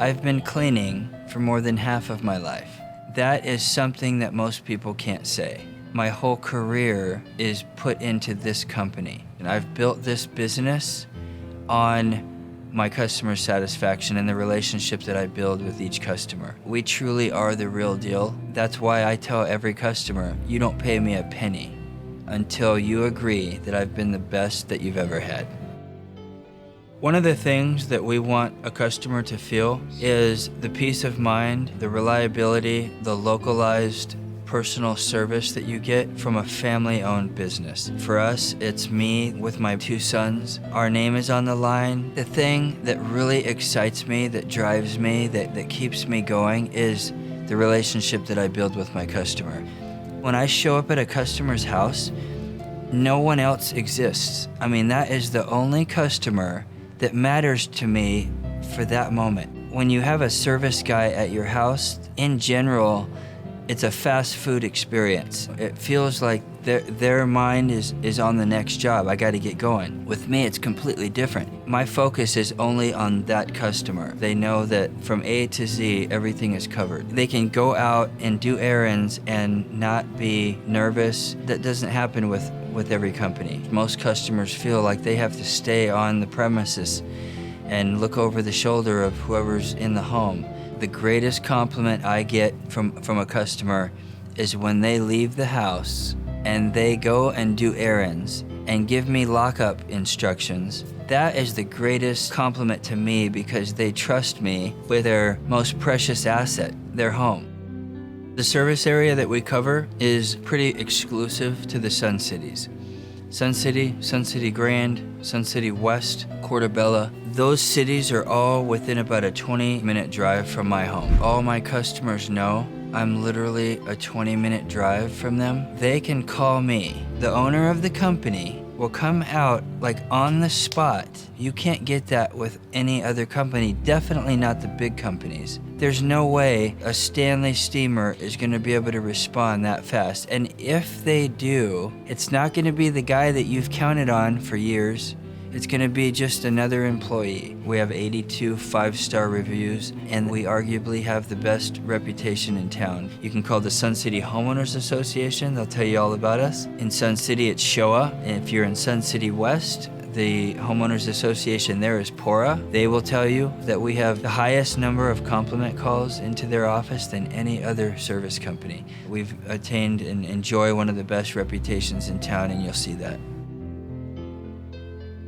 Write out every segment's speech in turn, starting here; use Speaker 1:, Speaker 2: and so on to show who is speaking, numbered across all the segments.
Speaker 1: I've been cleaning for more than half of my life. That is something that most people can't say. My whole career is put into this company, and I've built this business on my customer satisfaction and the relationship that I build with each customer. We truly are the real deal. That's why I tell every customer, you don't pay me a penny until you agree that I've been the best that you've ever had. One of the things that we want a customer to feel is the peace of mind, the reliability, the localized personal service that you get from a family-owned business. For us, it's me with my 2 sons. Our name is on the line. The thing that really excites me, that drives me, that keeps me going is the relationship that I build with my customer. When I show up at a customer's house, no one else exists. I mean, that is the only customer that matters to me for that moment. When you have a service guy at your house, in general, it's a fast food experience. It feels like their mind is on the next job. I gotta get going. With me, it's completely different. My focus is only on that customer. They know that from A to Z, everything is covered. They can go out and do errands and not be nervous. That doesn't happen with every company. Most customers feel like they have to stay on the premises and look over the shoulder of whoever's in the home. The greatest compliment I get from a customer is when they leave the house and they go and do errands and give me lockup instructions. That is the greatest compliment to me because they trust me with their most precious asset, their home. The service area that we cover is pretty exclusive to the Sun Cities. Sun City, Sun City Grand, Sun City West, Portobello. Those cities are all within about a 20-minute drive from my home. All my customers know I'm literally a 20-minute drive from them. They can call me. The owner of the company will come out like on the spot. You can't get that with any other company, definitely not the big companies. There's no way a Stanley steamer is gonna be able to respond that fast. And if they do, it's not gonna be the guy that you've counted on for years. It's gonna be just another employee. We have 82 5-star reviews, and we arguably have the best reputation in town. You can call the Sun City Homeowners Association, they'll tell you all about us. In Sun City, it's SCHOA. And if you're in Sun City West, the Homeowners Association there is PORA. They will tell you that we have the highest number of compliment calls into their office than any other service company. We've attained and enjoy one of the best reputations in town, and you'll see that.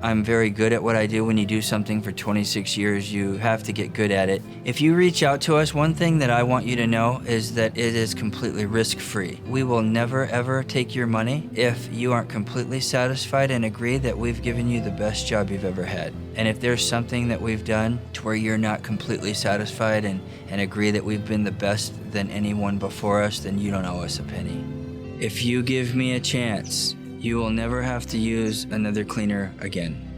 Speaker 1: I'm very good at what I do. When you do something for 26 years, you have to get good at it. If you reach out to us, one thing that I want you to know is that it is completely risk-free. We will never, ever take your money if you aren't completely satisfied and agree that we've given you the best job you've ever had. And if there's something that we've done to where you're not completely satisfied and agree that we've been the best than anyone before us, then you don't owe us a penny. If you give me a chance, you will never have to use another cleaner again.